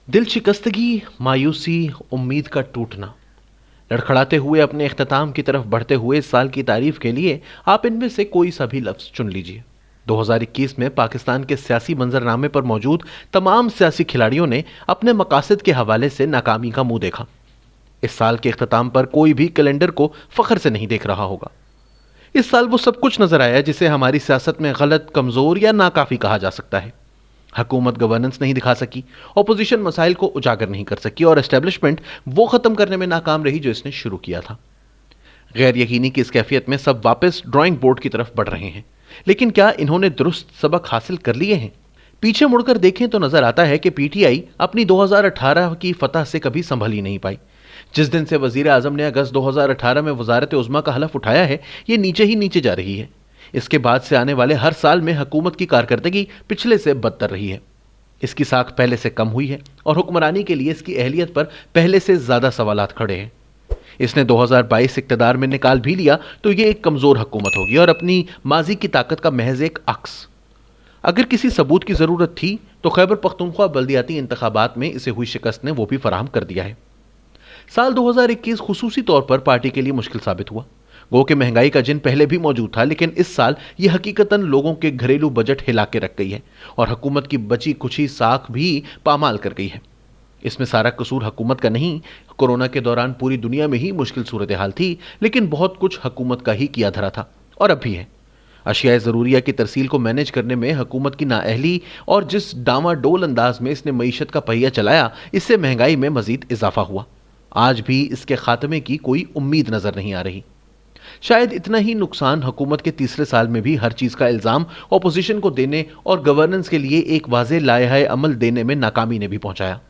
दिल शिकस्तगी, मायूसी, उम्मीद का टूटना। लड़खड़ाते हुए अपने इख्तिताम की तरफ बढ़ते हुए इस साल की तारीफ के लिए आप इनमें से कोई सा भी लफ्ज चुन लीजिए। 2021 में पाकिस्तान के सियासी मंजरनामे पर मौजूद तमाम सियासी खिलाड़ियों ने अपने मकासद के हवाले से नाकामी का मुंह देखा। इस साल के इख्तिताम पर कोई भी कैलेंडर को फख्र से नहीं देख रहा होगा। इस साल वो सब कुछ नजर आया जिसे हमारी सियासत में गलत, कमजोर या नाकाफी कहा जा सकता है। हुकूमत गवर्नेंस नहीं दिखा सकी, ऑपोजिशन मसाइल को उजागर नहीं कर सकी और एस्टेब्लिशमेंट वो खत्म करने में नाकाम रही जो इसने शुरू किया था। गैर यकीनी की इस कैफियत में सब वापस ड्राइंग बोर्ड की तरफ बढ़ रहे हैं, लेकिन क्या इन्होंने दुरुस्त सबक हासिल कर लिए हैं? पीछे मुड़कर देखें तो नजर आता है कि पीटीआई अपनी 2018 की फतह से कभी संभल ही नहीं पाई। जिस दिन से वजीर आजम ने अगस्त 2018 में वजारत उज़्मा का हलफ उठाया है, ये नीचे ही नीचे जा रही है। इसके बाद से आने वाले हर साल में हुकूमत की कारकर्दगी पिछले से बदतर रही है। इसकी साख पहले से कम हुई है और हुक्मरानी के लिए इसकी अहलियत पर पहले से ज्यादा सवालात खड़े हैं। इसने 2022 इक्तदार में निकाल भी लिया तो ये एक कमजोर हुकूमत होगी और अपनी माजी की ताकत का महज एक अक्स। अगर किसी सबूत की जरूरत थी तो खैबर पख्तूनख्वा बल्दियाती इंतखाबात में इसे हुई शिकस्त ने वो भी फराहम कर दिया है। साल 2021 खुसूसी तौर पर पार्टी के लिए मुश्किल साबित हुआ। गो कि महंगाई का जिन पहले भी मौजूद था, लेकिन इस साल यह हकीकतन लोगों के घरेलू बजट हिला के रख गई है और हुकूमत की बची कुछी साख भी पामाल कर गई है। इसमें सारा कसूर हुकूमत का नहीं, कोरोना के दौरान पूरी दुनिया में ही मुश्किल सूरत हाल थी, लेकिन बहुत कुछ हुकूमत का ही किया धरा था और अब भी है। अशिया ज़रूरिया की तरसील को मैनेज करने में हुकूमत की नाअहली और जिस डामाडोल अंदाज में इसने मईशत का पहिया चलाया, इससे महंगाई में मजीद इजाफा हुआ। आज भी इसके खात्मे की कोई उम्मीद नजर नहीं आ रही। शायद इतना ही नुकसान हुकूमत के तीसरे साल में भी हर चीज का इल्जाम ऑपोजिशन को देने और गवर्नेंस के लिए एक वाज़ेह लायहा अमल देने में नाकामी ने भी पहुंचाया।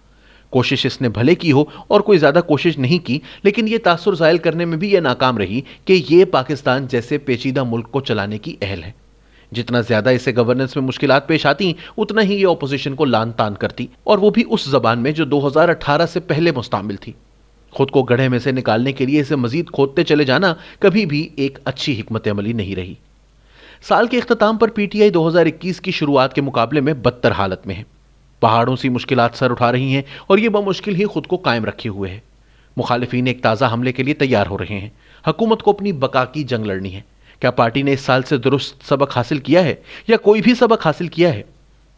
कोशिश इसने भले की हो और कोई ज्यादा कोशिश नहीं की, लेकिन यह तासुर जाहिर करने में भी यह नाकाम रही कि यह पाकिस्तान जैसे पेचीदा मुल्क को चलाने की अहल है। जितना ज्यादा इसे गवर्नेंस में मुश्किलात पेश आती, उतना ही ये ऑपोजिशन को लान तान करती, और वो भी उस जबान में जो 2018 से पहले मुस्तामिल थी। खुद को गड्ढे में से निकालने के लिए इसे मजीद खोदते चले जाना कभी भी एक अच्छी हिकमत अमली नहीं रही। साल के इख्तिताम पर पीटीआई 2021 की शुरुआत के मुकाबले में बदतर हालत में है। पहाड़ों सी मुश्किलात सर उठा रही हैं और ये बमुश्किल ही खुद को कायम रखे हुए है। मुखालिफिन एक ताज़ा हमले के लिए तैयार हो रहे हैं। हुकूमत को अपनी बका की जंग लड़नी है। क्या पार्टी ने इस साल से दुरुस्त सबक हासिल किया है या कोई भी सबक हासिल किया है?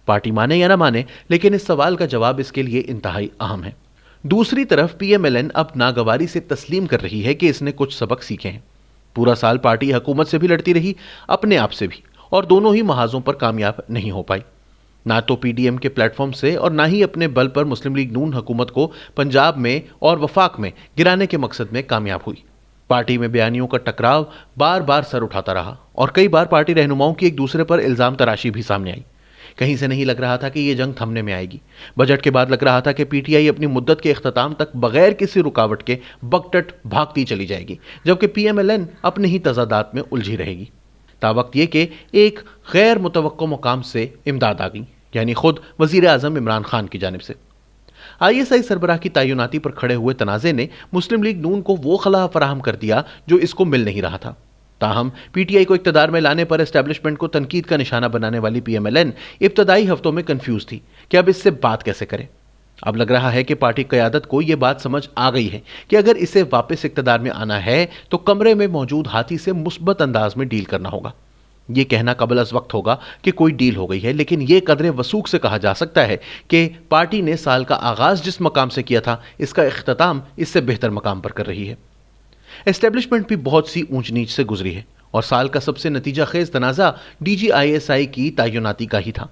पार्टी माने या ना माने, लेकिन इस सवाल का जवाब इसके लिए इंतहाई अहम है। दूसरी तरफ पीएमएलएन अब नागवारी से तस्लीम कर रही है कि इसने कुछ सबक सीखे हैं। पूरा साल पार्टी हुकूमत से भी लड़ती रही, अपने आप से भी, और दोनों ही महाजों पर कामयाब नहीं हो पाई। ना तो पीडीएम के प्लेटफॉर्म से और ना ही अपने बल पर मुस्लिम लीग नून हुकूमत को पंजाब में और वफाक में गिराने के मकसद में कामयाब हुई। पार्टी में बयानियों का टकराव बार बार सर उठाता रहा और कई बार पार्टी रहनुमाओं की एक दूसरे पर इल्जाम तराशी भी सामने आई। कहीं से नहीं लग रहा था कि यह जंग थमने में आएगी। बजट के बाद लग रहा था कि पीटीआई अपनी मुद्दत के इख्तिताम तक बगैर किसी रुकावट के बकटट भागती चली जाएगी, जबकि पीएमएलएन अपने ही तजादात में उलझी रहेगी। तावक्त यह कि एक गैर मुतवक्को मुकाम से इमदाद आ गई, यानी खुद वजीर आजम इमरान खान की जानिब से। आईएसआई सरबराह की तैनाती पर खड़े हुए तनाज़े ने मुस्लिम लीग नून को वो खला फराहम कर दिया जो इसको मिल नहीं रहा था। ताहम पीटीआई को इक्तदार में लाने पर एस्टेब्लिशमेंट को तनकीद का निशाना बनाने वाली पीएमएलएन इब्तदाई हफ्तों में कंफ्यूज थी कि अब इससे बात कैसे करें। अब लग रहा है कि पार्टी क़यादत को यह बात समझ आ गई है कि अगर इसे वापस इक्तदार में आना है तो कमरे में मौजूद हाथी से मुस्बत अंदाज में डील करना होगा। यह कहना कबल अज वक्त होगा कि कोई डील हो गई है, लेकिन यह कदरे वसूख से कहा जा सकता है कि पार्टी ने साल का आगाज जिस मकाम से किया था, इसका इख्तिताम इससे बेहतर मकाम पर कर रही है। एस्टेब्लिशमेंट भी बहुत सी ऊंच नीच से गुजरी है और साल का सबसे नतीजा खेज तनाज़ा डीजीआईएसआई की तैनाती का ही था।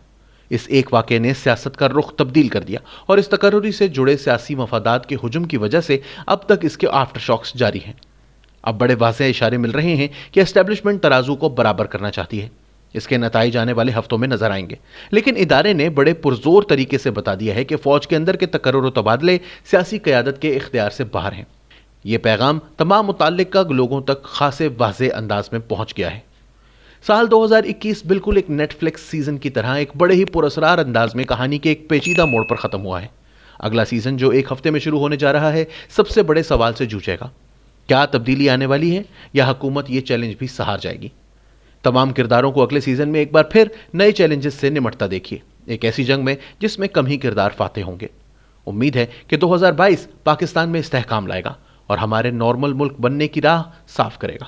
इस एक वाक़े ने सियासत का रुख तब्दील कर दिया और इस तकर्रुरी से जुड़े सियासी मफादात के हुजूम की वजह से अब तक इसके आफ्टर शॉक्स जारी हैं। अब बड़े वाज़ेह इशारे मिल रहे हैं कि एस्टेब्लिशमेंट तराजू को बराबर करना चाहती है। इसके नताइज आने वाले हफ्तों में नजर आएंगे, लेकिन इदारे ने बड़े पुरजोर तरीके से बता दिया है कि फौज के अंदर के तकर्रुर तबादले सियासी क़यादत के इख्तियार से बाहर हैं। यह पैगाम तमाम मुताल्लिका लोगों तक खासे वाज़ेह अंदाज में पहुंच गया है। साल 2021 बिल्कुल एक नेटफ्लिक्स सीजन की तरह एक बड़े ही पुरअसरार अंदाज में कहानी के एक पेचीदा मोड़ पर खत्म हुआ है। अगला सीजन जो एक हफ्ते में शुरू होने जा रहा है, सबसे बड़े सवाल से जूझेगा। क्या तब्दीली आने वाली है या हुकूमत ये चैलेंज भी सहार जाएगी? तमाम किरदारों को अगले सीजन में एक बार फिर नए चैलेंजेस से निमटता देखिए, एक ऐसी जंग में जिसमें कम ही किरदार फाते होंगे। امید ہے کہ 2022 پاکستان میں استحکام لائے گا اور ہمارے نارمل ملک بننے کی راہ صاف کرے گا۔